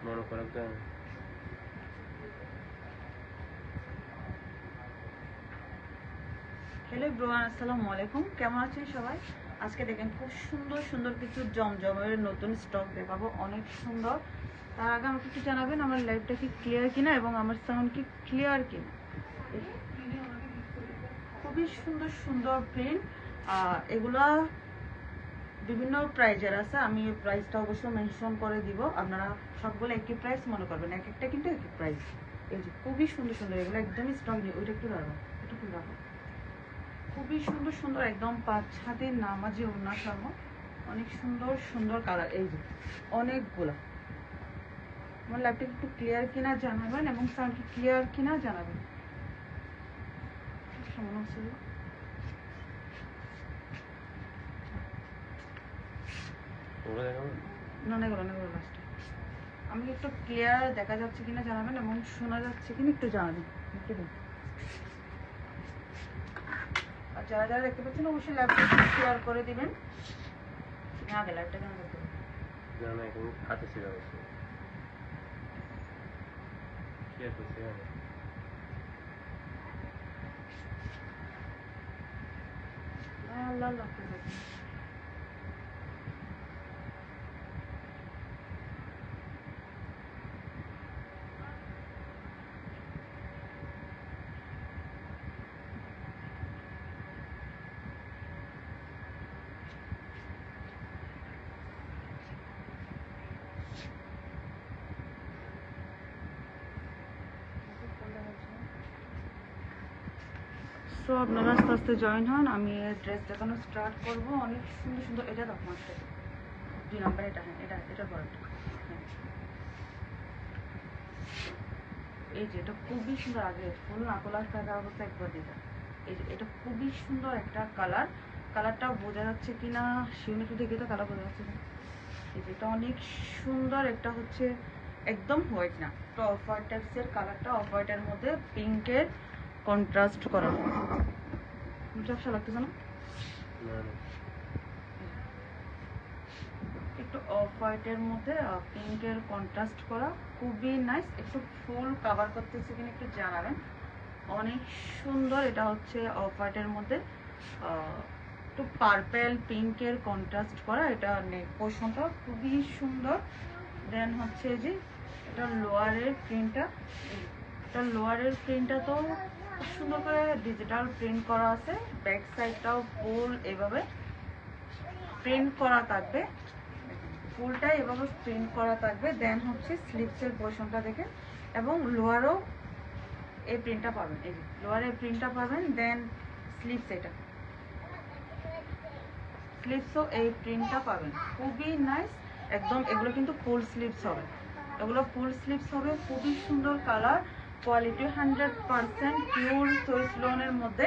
মনে করেন তো হ্যালো এভরিওয়ান, আসসালামু আলাইকুম। কেমন আছেন সবাই? আজকে দেখেন খুব সুন্দর সুন্দর কিছু জমজমের নতুন স্টক দেখাবো, অনেক সুন্দর। তার আগে আমাকে একটু জানাবেন আমার লাইভটা কি ক্লিয়ার কিনা এবং আমার সাউন্ড কি ক্লিয়ার কিনা। খুবই সুন্দর সুন্দর প্রিন্ট, এগুলা বিভিন্ন প্রাইজের আছে। আমি প্রাইসটা অবশ্যই মেনশন করে দিব, আপনারা সবগুলো একই প্রাইস মনে করবেন, এক একটা কিন্তু একই প্রাইস। এই যে খুবই সুন্দর সুন্দর, এগুলো একদমই স্টক নেই। ওইটা একটু রাখো, একটু ফুল রাখো। খুবই সুন্দর সুন্দর, একদম 5 হাতের নামাজি ওড়না সহ অনেক সুন্দর সুন্দর কালার। এই যে অনেকগুলো। আমার ল্যাপটপ একটু ক্লিয়ার কিনা জানাবেন এবং সাউন্ড কি ক্লিয়ার কিনা জানাবেন। কেমন আছে? না না, এগুলো না, এগুলো লাস্টে। আমি একটু ক্লিয়ার দেখা যাচ্ছে কিনা জানাবেন এবং শোনা যাচ্ছে কিনা একটু জানাবেন। একটু দিন। আর যারা যারা দেখতে পাচ্ছেন অবশ্যই ল্যাপটপ শেয়ার করে দিবেন। আগে লাইভটা কেন করতে হবে? জানা এখন হাতে ছিল অবশ্যই শেয়ার করতে হবে। আল্লাহ আল্লাহ করে দেখেন। তো আপনারা আস্তে আস্তে জয়েন হন, আমি ড্রেস দেখানো স্টার্ট করব। অনেক সুন্দর সুন্দর। এটা দেখো মাস্টার 2 নাম্বার, এটা হ্যাঁ, এটা বড়টা। হ্যাঁ, এই যে এটা খুবই সুন্দর। আগে ফুল না তোলার টাকা অবস্থা একবার দিটা। এই যে এটা খুবই সুন্দর একটা কালার। কালারটা বোঝা যাচ্ছে কিনা শিউনি একটু দেখে, তো কালার বোঝা যাচ্ছে না। এই যে এটা অনেক সুন্দর। একটা হচ্ছে একদম হোয়াইট না, একটা অফ হোয়াইট টাইপসের কালারটা, অফ হোয়াইটের মধ্যে পিঙ্কের কন্ট্রাস্ট করা। ঝাপসা লাগতেছে না? একটু অফ হোয়াইটের মধ্যে পিঙ্কের কন্ট্রাস্ট করা, খুবই নাইস। একটু ফুল কভার করতেছে কিনা একটু জানাবেন। অনেক সুন্দর। এটা হচ্ছে অফ হোয়াইটের মধ্যে একটু পার্পেল পিঙ্কের কন্ট্রাস্ট করা। এটা নেক পোর্শনটা খুবই সুন্দর। দেন হচ্ছে যে এটা লোয়ারের প্রিন্টটা, এটা লোয়ারের প্রিন্টটা তো খুব সুন্দর করে ডিজিটাল প্রিন্ট করা আছে। ব্যাক সাইডটাও ফুল এভাবে প্রিন্ট করা থাকবে, ফুলটাই এভাবে প্রিন্ট করা থাকবে। দেন হচ্ছে স্লিভসের পোর্শনটা দেখে, এবং লোয়ারও এই প্রিন্টটা পাবেন। এই যে লোয়ারের প্রিন্টটা পাবেন। দেন স্লিভস, এটা স্লিভসও এই প্রিন্টটা পাবেন। খুবই নাইস একদম। এগুলো কিন্তু ফুল স্লিভস হবে, এগুলো ফুল স্লিভস হবে। খুবই সুন্দর কালার, কোয়ালিটি 100% পিওর সুইস লোনের মধ্যে,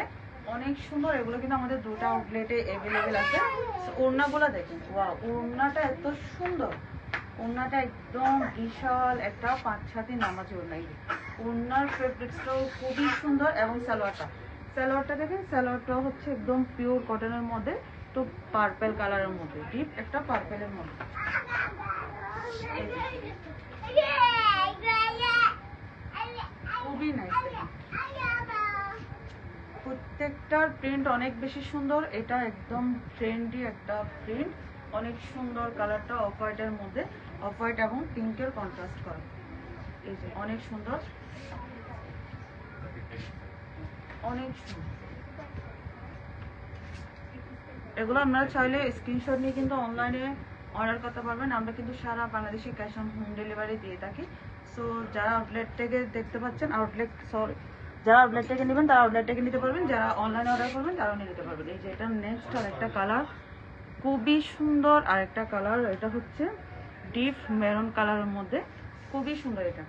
অনেক সুন্দর। এগুলো কিন্তু আমাদের দুটো আউটলেটে অ্যাভেলেবেল আছে। ওড়নাগুলো দেখেন, ওয়াও, ওড়নাটা এত সুন্দর। ওড়নাটা একদম বিশাল একটা 5 হাতি নামাজি ওড়না। ওড়নার ফেব্রিক্সটাও খুবই সুন্দর। এবং সালোয়ারটা দেখেন, সালোয়ারটাও হচ্ছে একদম পিওর কটনের মধ্যে, তো পার্পেল কালারের মধ্যে, ডিপ একটা পার্পেলের মধ্যে। খুবই নাইস। প্রত্যেকটার প্রিন্ট অনেক বেশি সুন্দর। এটা একদম ট্রেন্ডি একটা প্রিন্ট, অনেক সুন্দর। কালারটা অফ হোয়াইটের মধ্যে, অফ হোয়াইট এবং পিঙ্কের কন্ট্রাস্ট করা। এই যে অনেক সুন্দর, অনেক সুন্দর। এগুলো আপনারা চাইলে স্ক্রিনশট নিয়ে কিন্তু অনলাইনে অর্ডার করতে পারবেন। আমরা কিন্তু সারা বাংলাদেশে ক্যাশ অন হোম ডেলিভারি দিয়ে থাকি। সো যারা আউটলেট থেকে দেখতে পাচ্ছেন, যারা আউটলেট থেকে নেবেন তারা আউটলেট থেকে নিতে পারবেন, যারা অনলাইনে অর্ডার করবেন তারাও নিয়ে নিতে পারবেন। এই যে এটা নেক্সট আর একটা কালার, খুবই সুন্দর আরেকটা কালার, এটা হচ্ছে ডিপ মেরুন কালারের মধ্যে, খুবই সুন্দর এটা।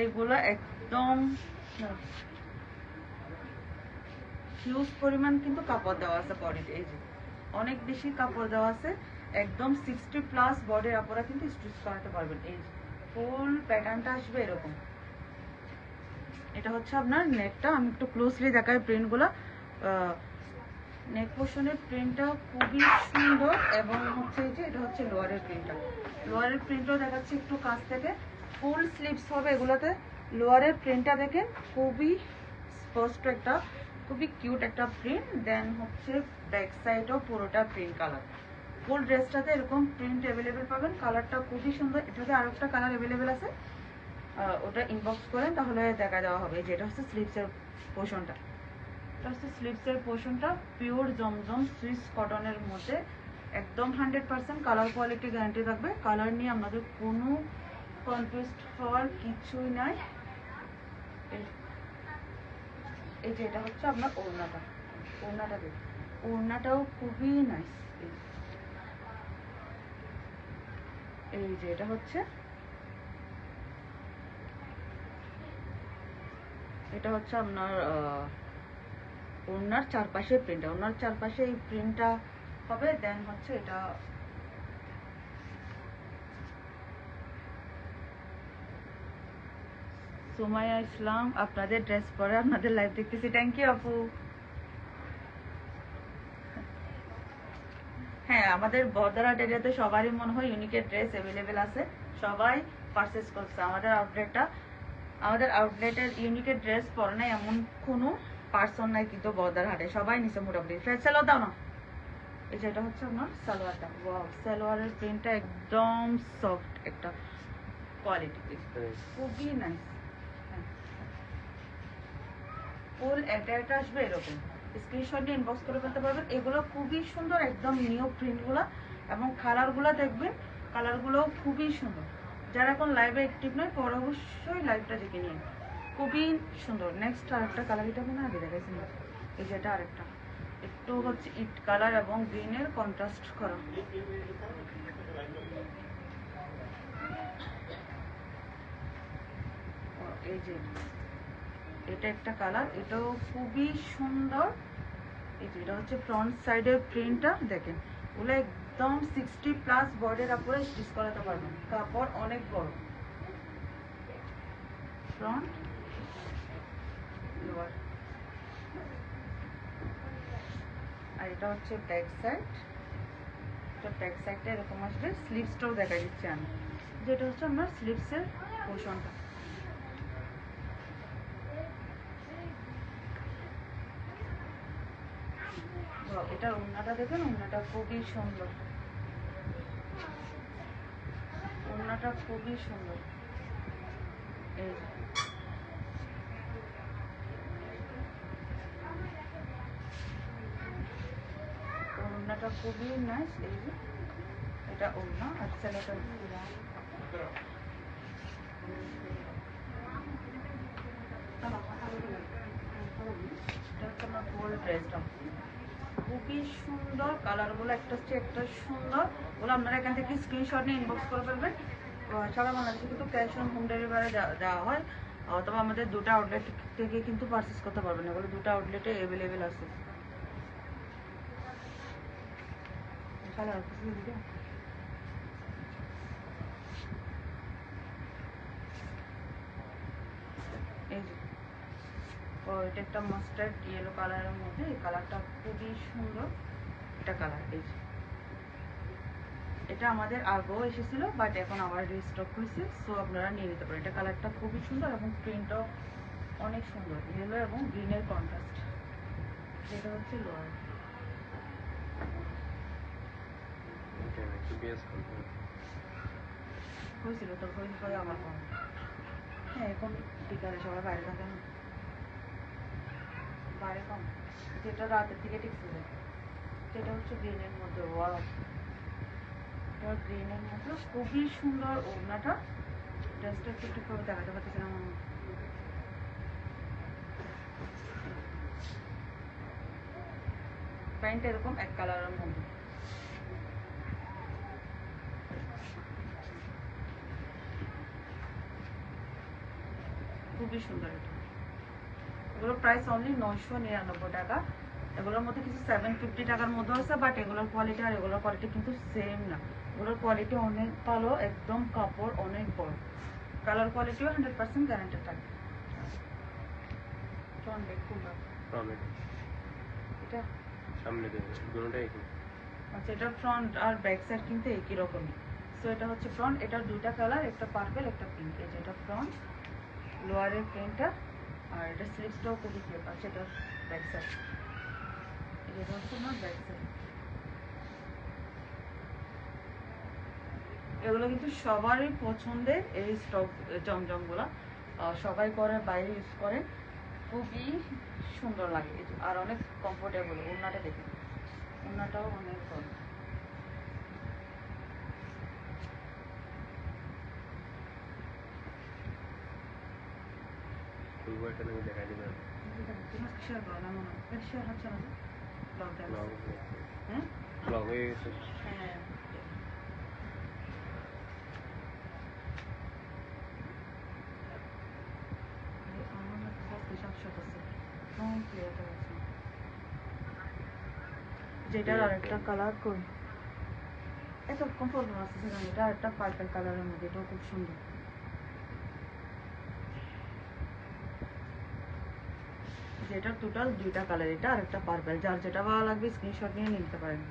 এইগুলো একদম হিউজ পরিমাণ কিন্তু কাপড় দেওয়া আছে বডিতে, এই যে অনেক বেশি কাপড় দেওয়া আছে, একদম 60+ বডির আপনারা কিন্তু স্টিচ করাতে পারবেন। এই যে ফুল প্যাটার্নটা আসবে এরকম। এটা হচ্ছে আপনার নেকটা, আমি একটু ক্লোজলি দেখাই প্রিন্টগুলো। নেক পোর্শনের প্রিন্টটা খুবই সুন্দর এবং হচ্ছে এই যে এটা হচ্ছে লোয়ারের প্রিন্টটা, লোয়ারের প্রিন্টও দেখাচ্ছি একটু কাছ থেকে। ফুল স্লিভস হবে এগুলোতে। লোয়ারের প্রিন্টটা দেখেন খুবই স্পষ্ট একটা, খুবই কিউট একটা প্রিন্ট। দেন হচ্ছে ব্যাক সাইডও পুরোটা প্রিন্ট কালার। ফুল ড্রেসটাতে এরকম প্রিন্ট অ্যাভেলেবেল পাবেন, কালারটা খুবই সুন্দর। এটাতে আরও একটা কালার অ্যাভেলেবেল আছে, ওটা ইনবক্স করেন তাহলে দেখা দেওয়া হবে। যেটা হচ্ছে স্লিভসের পোর্শনটা, এটা হচ্ছে স্লিভসের পোর্শনটা, পিওর জমজম সুইস কটনের মধ্যে, একদম 100% কালার কোয়ালিটি গ্যারান্টি থাকবে। কালার নিয়ে আপনাদের কোনো কনফিউজ হওয়ার কিছুই নাই। এই যে এটা হচ্ছে আপনার ওড়নাটা, ওড়নাটা দেখুন, ওড়নাটাও খুবই নাইস। এই যে এটা হচ্ছে, এটা হচ্ছে আপনার ওড়নার চারপাশে প্রিন্টটা, ওড়নার চারপাশে এই প্রিন্টটা হবে। দেন হচ্ছে এটা সুমাইয়া ইসলাম, আপনাদের ড্রেস পরে আপনাদের লাইভ দেখতেছি, থ্যাংক ইউ আপু। হ্যাঁ, আমাদের বর্দারাট এরিয়াতে সবারই মনে হয় ইউনিকের ড্রেস অ্যাভেলেবেল আছে, সবাই পারচেস করছে আমাদের আউটলেটটা। আমাদের আউটলেটের ইউনিকের ড্রেস পরে নাই এমন কোনো পার্সন নাই কিন্তু বর্দারহাটে, সবাই নিচে মোটামুটি। ফেসালও দাও না। এই যেটা হচ্ছে আমার সালোয়ারটা, ওয়াও, সালোয়ারের প্রিন্টটা একদম সফট একটা কোয়ালিটি, খুবই নাইস। ফুল এটা আসবে এরকম, স্ক্রিনশট দিয়ে ইনবক্স করে ফেলতে পারবেন। এগুলো খুবই সুন্দর, একদম নিউ প্রিন্টগুলো, এবং কালারগুলো দেখবেন, কালারগুলো খুবই সুন্দর। যারা এখন লাইভে অ্যাক্টিভ নয় পর অবশ্যই লাইভটা দেখে নিন, খুবই সুন্দর। নেক্সট আরেকটা কালার, এটা মনে আগে দেখাইছি, এই যেটা আরেকটা একটু হচ্ছে ইট কালার এবং গ্রিনের কন্ট্রাস্ট করা। এই যে এটা একটা কালার, এটাও খুবই সুন্দর। এই যে এটা হচ্ছে ফ্রন্ট সাইডের প্রিন্টটা দেখেন, ওগুলো একদম 60+ বর্ডের উপরে স্টিচ করাতে পারবেন, কাপড় অনেক বড়। ফ্রন্ট লোয়ার, আর এটা হচ্ছে ব্যাক সাইড। এটা ব্যাক সাইডটা এরকম আসবে, স্লিভসটাও দেখা দিচ্ছে আমি, যেটা হচ্ছে আমার স্লিভসের পোর্শনটা। এটার ওড়নাটা দেখেন, ওড়নাটা খুবই সুন্দর, ওড়নাটা খুবই সুন্দর। এই ওড়নাটা খুবই নাইস। এই যে এটা ওড়না, আর ছেলেটা ফুল ড্রেসটা খুবই সুন্দর, কালারগুলো একটা হচ্ছে একটা সুন্দর। ওগুলো আপনারা এখান থেকে স্ক্রিনশট নিয়ে ইনবক্স করে ফেলবেন। সারা বাংলাদেশে কিন্তু ক্যাশ অন হোম ডেলিভারি দেওয়া হয়, অথবা আমাদের দুটো আউটলেট থেকে কিন্তু পারচেস করতে পারবেন, এগুলো দুটো আউটলেটে অ্যাভেলেবেল আছে। এই যে এটা একটা মাস্টার্ড ইয়েলো কালারের মধ্যে, এই কালারটা খুবই সুন্দর একটা কালার। এই যে এটা আমাদের আগেও এসেছিল, বাট এখন আবার রিস্টক হয়েছে, সো আপনারা নিয়ে নিতে পারেন। এটা কালারটা খুবই সুন্দর এবং প্রিন্টটাও অনেক সুন্দর, ইয়েলো এবং গ্রিনের কন্ট্রাস্ট। যেটা হচ্ছে লোয়ার, হয়েছিল তোর হয়ে আমার কম। হ্যাঁ, এখন বিকালে সবাই বাইরে থাকে না, বাইরে কম, যেটা রাতের দিকে ঠিক ছিল। যেটা হচ্ছে গ্রিনের মধ্যে, ওয়াও, এটা এটা গ্রিনের মতো খুবই সুন্দর ওড়নাটা। ড্রেসটা একটু একটু করে দেখাতে পারতেছি না। প্যান্ট এরকম এক কালারের মধ্যে, খুবই সুন্দর। এটা এগুলোর প্রাইস অনলি 999 টাকা। এগুলোর মধ্যে কিছু 750 টাকার মধ্যে আছে, বাট এগুলোর কোয়ালিটি আর এগুলোর কোয়ালিটি কিন্তু সেম না। এগুলোর কোয়ালিটি অনেক ভালো, একদম কাপড় অনেক বড়, কালার কোয়ালিটিও 100% গ্যারান্টেড থাকে। এটা সামনে দেবে দুটোটাই একই। আচ্ছা, এটা ফ্রন্ট আর ব্যাক সাইড কিন্তু একই রকমই। সো এটা হচ্ছে ফ্রন্ট, এটার দুইটা কালার, একটা পার্পল একটা পিঙ্ক। এই যে এটা ফ্রন্ট, লোয়ারের প্রিন্টটা, আর এটা স্লিভসটাও খুবই ক্লিপ আছে। এটা ব্যাক সাইড, এটা হচ্ছে আমার ব্যাক সাইড। এগুলো কিন্তু সবারই পছন্দের এই স্টক জমজমগুলো, সবাই করে, বাইরে ইউজ করে, খুবই সুন্দর লাগে আর অনেক কমফোর্টেবল। ওড়নাটা দেখে, ওড়নাটাও অনেক ভালো। ফুলবারটা আমি দেখাই দিলাম। তোমার শেয়ার করো না, মনে হয় শেয়ার হচ্ছে না, ব্লগ ব্লগ হ্যাঁ ব্লগ হয়ে গেছে। হ্যাঁ। যেটার আরেকটা কালার করি, এত কমফোর্টেবল আছে সেখানে। এটা একটা পার্পল কালারের মধ্যে, এটাও খুব সুন্দর। যেটা টোটাল দুইটা কালার, এটা আর একটা পার্পল। যার যেটা ভালো লাগবে স্ক্রিনশট নিয়ে নিতে পারেন।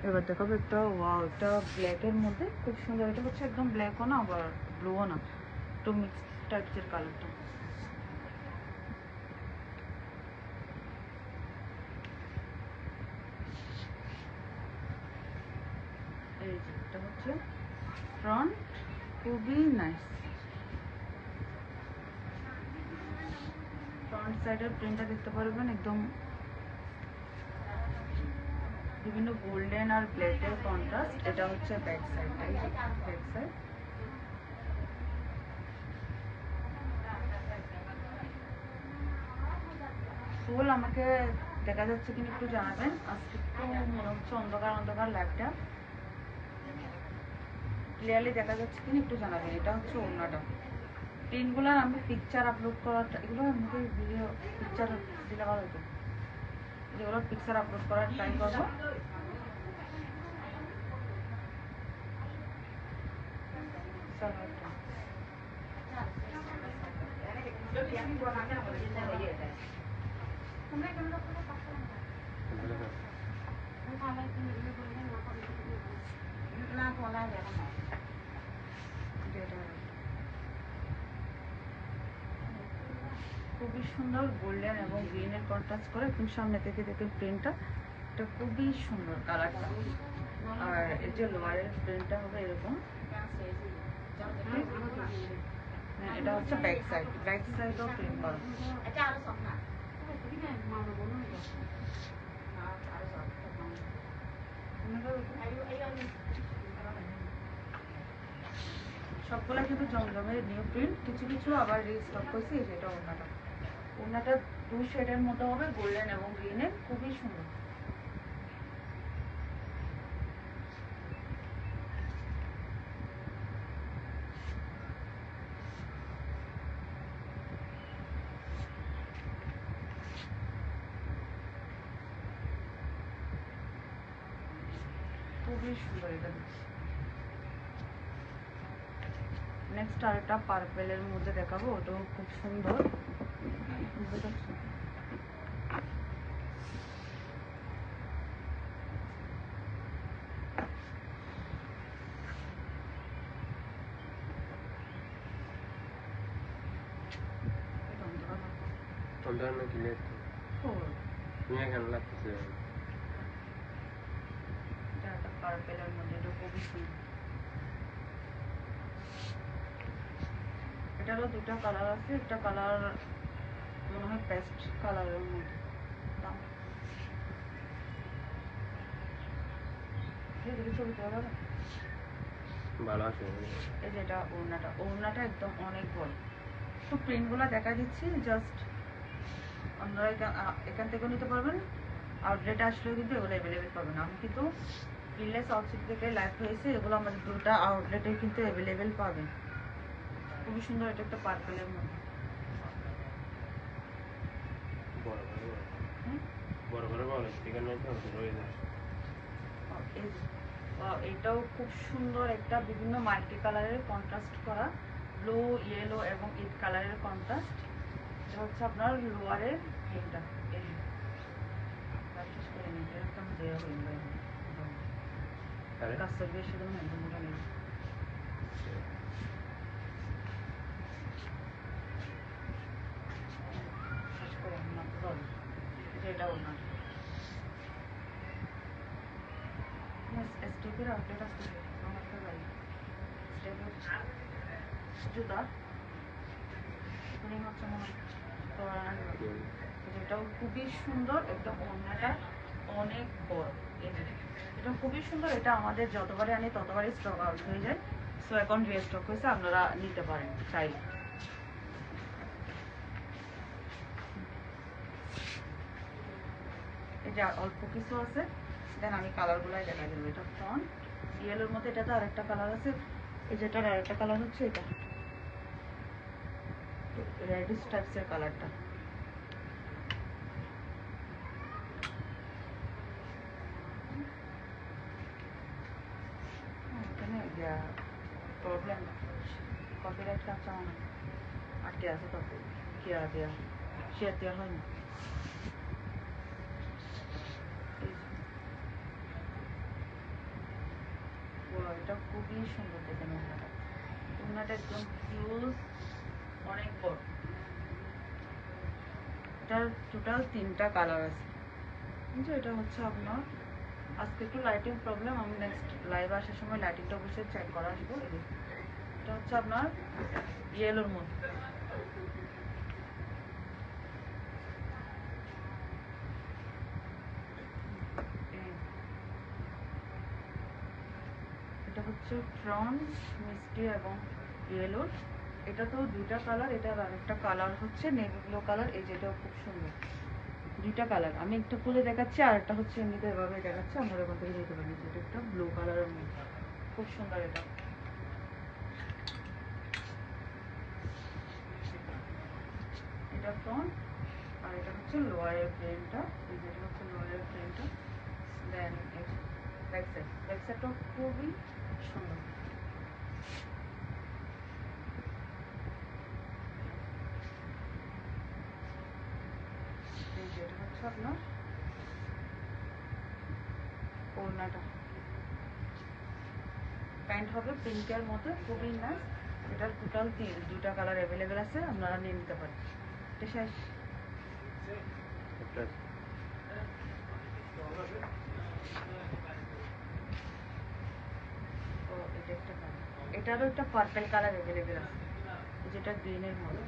এবার দেখাবো একটা, ওয়াও, একটা ব্ল্যাকের মধ্যে খুব সুন্দর। এটা হচ্ছে একদম ব্ল্যাকও না আবার ব্লুও না, একটু মিক্স টাইপসের কালারটা। এই যে এটা হচ্ছে ফ্রন্ট, খুবই নাইস। ফ্রন্ট সাইডের প্রিন্টটা দেখতে পারবেন, একদম বিভিন্ন গোল্ডেন আর ব্ল্যাকের কন্ট্রাস্ট। এটা হচ্ছে ব্যাক সাইডটা, এই যে ব্যাক সাইড। ফুল আমাকে দেখা যাচ্ছে কিনা একটু জানাবেন। আজকে একটু মনে হচ্ছে অন্ধকার অন্ধকার ল্যাবটা, ক্লিয়ারলি দেখা যাচ্ছে কিনা একটু জানাবেন। এটা হচ্ছে ওড়নাটা। প্রিন্টগুলোর আমি পিকচার আপলোড করাটা, এগুলো আমাকে ভিডিও পিকচার দিলে ভালো হতো, যেগুলো পিকচার আপলোড করার ট্রাই করবো। খুবই সুন্দর, গোল্ডেন এবং গ্রিনের কন্ট্রাস্ট করে একদম সামনে থেকে দেখে প্রিন্টটা, এটা খুবই সুন্দর কালারটা। আর এই যে লোয়ারের প্রিন্টটা হবে এরকম। এটা হচ্ছে ব্যাক সাইড, ব্যাক সাইডও প্রিন্ট করা। সবগুলো কিন্তু জমজমের নিউ প্রিন্ট, কিছু কিছু আবার রিস্টক করছি। যেটা ওড়নাটা, ওড়নাটা 2 শেডের মতো হবে, গোল্ডেন এবং গ্রিনের, খুবই সুন্দর। খুবই সুন্দর এটা। নেক্সট আরেকটা পার্পেলের মধ্যে দেখাবো, ওটাও খুব সুন্দর। অন্ধকার না ক্লিয়ার তুমি কেমন লাগতেছে? এটা একটা পার্পেলের মধ্যে, এটা খুবই সুন্দর। এটারও দুটা কালার আছে, একটা কালার মনে হয় পেস্ট কালারের মধ্যে। এদিকে ছবি তোলা যাবে? ভালো আছে। এই যে এটা ওড়নাটা একদম অনেক বড়। তো প্রিন্টগুলো দেখা দিচ্ছি, জাস্ট আপনারা এখান থেকেও নিতে পারবেন, আউটলেটে আসলেও কিন্তু এগুলো অ্যাভেলেবেল পাবেন। আমি কিন্তু ভিলেজ আউটসিট থেকে লাইভ হয়েছে, এগুলো আমাদের দুটো আউটলেটে কিন্তু অ্যাভেলেবেল পাবেন। খুবই সুন্দর, এটা একটা পার্পেলের মধ্যে। বড় বড় বলে সেখানে রয়ে যায়। এটাও খুব সুন্দর, একটা বিভিন্ন মাল্টি কালারের কন্ট্রাস্ট করা, ব্লু, ইয়েলো এবং ইট কালারের কন্ট্রাস্ট। এটা হচ্ছে আপনার লোয়ারের এটা কাজটা বেশি দাম মোটামুটি। এটা ওনা স্টেপের আপডেট আসতে আমার একটা গাড়ি স্টেপের জুতা এখানে হচ্ছে মনে এটাও খুবই সুন্দর, একদম ওড়নাটা অনেক বড়। এটা খুবই সুন্দর, এটা আমাদের যতবারই আনি ততবারই স্টক আউট হয়ে যায়। সো এখন রিস্টক হয়েছে, আপনারা নিতে পারেন চাইলে। এটা অল্প কিছু আছে, দেন আমি কালারগুলাই দেখা দেবো। এটা ফ্রন্ট ইয়েলোর মধ্যে, এটাতে আরেকটা কালার আছে, এই যেটার আরেকটা কালার হচ্ছে এটা রেডিশ টাইপসের কালারটা। এখানে প্রবলেম কপিরাইট কাঁচা অনেক আটকে আছে, তত কেয়ার দেওয়া শেয়ার দেওয়া হয় না। এটা খুবই সুন্দর দেখেন ওড়নাটা। ওড়নাটা একদম হিউজ, অনেক বড়। এটার টোটাল 3টা কালার আছে। কিন্তু এটা হচ্ছে আপনার আজকে একটু লাইটিং প্রবলেম, আমি নেক্সট লাইভ আসার সময় লাইটিংটা অবশ্যই চেক করা আসবো। এটা হচ্ছে আপনার ইয়েলোর মধ্যে। এটা হচ্ছে ফ্রন্ট মিষ্টি এবং ইয়েলোর। এটা তো 2টা কালার, এটার আরেকটা কালার হচ্ছে নেভি ব্লু কালার। এই যেটাও খুব সুন্দর, 2টা কালার। আমি একটা খুলে দেখাচ্ছি, আর একটা হচ্ছে এমনিতে এভাবে দেখাচ্ছি, আমরা এখান থেকে যেতে পারি। যেটা একটা ব্লু কালারের মধ্যে খুব সুন্দর। এটা ফ্রন্ট, আর এটা হচ্ছে লোয়ারের প্লেনটা। এই যেটা হচ্ছে লোয়ারের প্লেনটা। দেন ব্যাক সাইডটা খুবই সুন্দর। এটা হচ্ছে আপনার ওড়নাটা। প্যান্ট হবে পিঙ্কের মধ্যে, খুবই নাইস। এটার টোটাল 2টা কালার অ্যাভেলেবেল আছে, আপনারা নিয়ে নিতে পারেন। এটা শেষ। এটা একটা কালার, এটারও একটা পার্পল কালার অ্যাভেলেবেল আছে, যেটা গ্রিনের মধ্যে।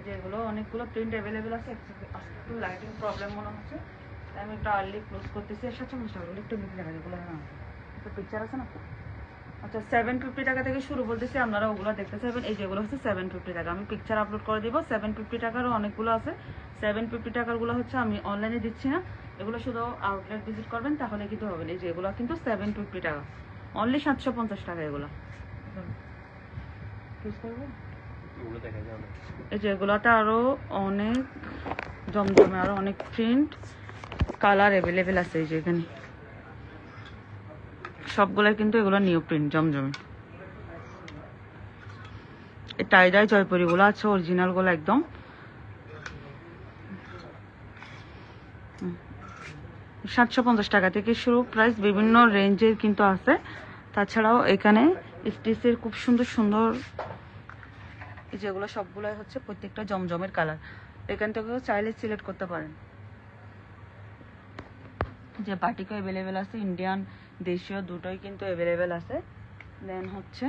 যেগুলো অনেকগুলো প্রিন্ট অ্যাভেলেবেল আছে, একটু লাইটিং প্রবলেম মনে হচ্ছে, তাই আমি একটু আর্লি ক্লোজ করতেছি। 750 টাকা একটু লিখে দেখা যেগুলো। হ্যাঁ, তো পিকচার আছে না। আচ্ছা, 750 টাকা থেকে শুরু বলতেছি, আপনারা ওগুলো দেখতে চাইবেন। এই যেগুলো হচ্ছে 750 টাকা, আমি পিকচার আপলোড করে দিব। 750 টাকারও অনেকগুলো আছে। 750 টাকারগুলো হচ্ছে আমি অনলাইনে দিচ্ছি না, এগুলো শুধু আউটলেট ভিজিট করবেন তাহলে কিন্তু হবে না। এই যেগুলো কিন্তু 750 টাকা, অনলি 750 টাকা এগুলো। এই যে এগুলোতে আরো অনেক জমজমে, আরো অনেক প্রিন্ট কালার অ্যাভেলেবেল আছে। এই যে এখানে সবগুলো কিন্তু এগুলো নিউ প্রিন্ট জমজমে। এই টাইডাই জয়পুরি গুলো আছে, অরিজিনাল গুলো একদম। 750 টাকা থেকে শুরু প্রাইস, বিভিন্ন রেঞ্জের কিন্তু আছে। তাছাড়াও এখানে স্টিচের খুব সুন্দর সুন্দর এই যেগুলো সবগুলাই হচ্ছে প্রত্যেকটা জমজমের কালার, এখান থেকেও চাইলে সিলেক্ট করতে পারেন। যে বাটিকও অ্যাভেলেবেল আছে, ইন্ডিয়ান দেশীয় দুটোই কিন্তু অ্যাভেলেবেল আছে। দেন হচ্ছে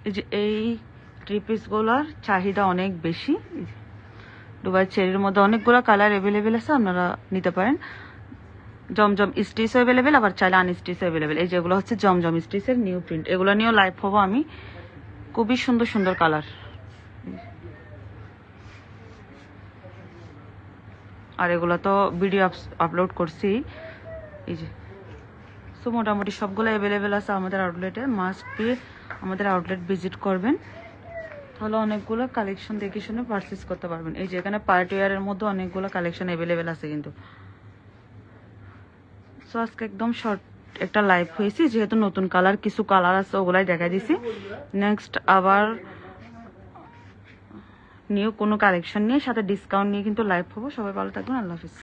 এই যে এই থ্রি পিসগুলোর চাহিদা অনেক বেশি। দুবাই চেরির মধ্যে অনেকগুলো কালার অ্যাভেলেবেল আছে, আপনারা নিতে পারেন। জমজম স্টিচও অ্যাভেলেবেল, আবার চাইলে আনস্টিচও অ্যাভেলেবেল। এই যেগুলো হচ্ছে জমজম স্টিচের নিউ প্রিন্ট, এগুলো নিয়েও লাইভ হবো আমি। খুবই সুন্দর সুন্দর কালার, আর এগুলো তো ভিডিও আপলোড করছি। এই যে সো মোটামুটি সবগুলো অ্যাভেলেবেল আছে আমাদের আউটলেটে। মাস্ট বি আমাদের আউটলেট ভিজিট করবেন, তাহলে অনেকগুলো কালেকশন দেখে শুনে পারচেস করতে পারবেন। এই যে এখানে পার্টি ওয়্যারের মধ্যে অনেকগুলো কালেকশন অ্যাভেলেবেল আছে কিন্তু। সো আজকে একদম শর্ট একটা লাইভ হয়েছি, যেহেতু নতুন কালার কিছু কালার আছে ওগুলাই দেখাই দিছি। নেক্সট আবার নিউ কোনো কালেকশন নিয়ে সাথে ডিসকাউন্ট নিয়ে কিন্তু লাইভ হবো। সবাই ভালো থাকবেন, আল্লাহ হাফিজ।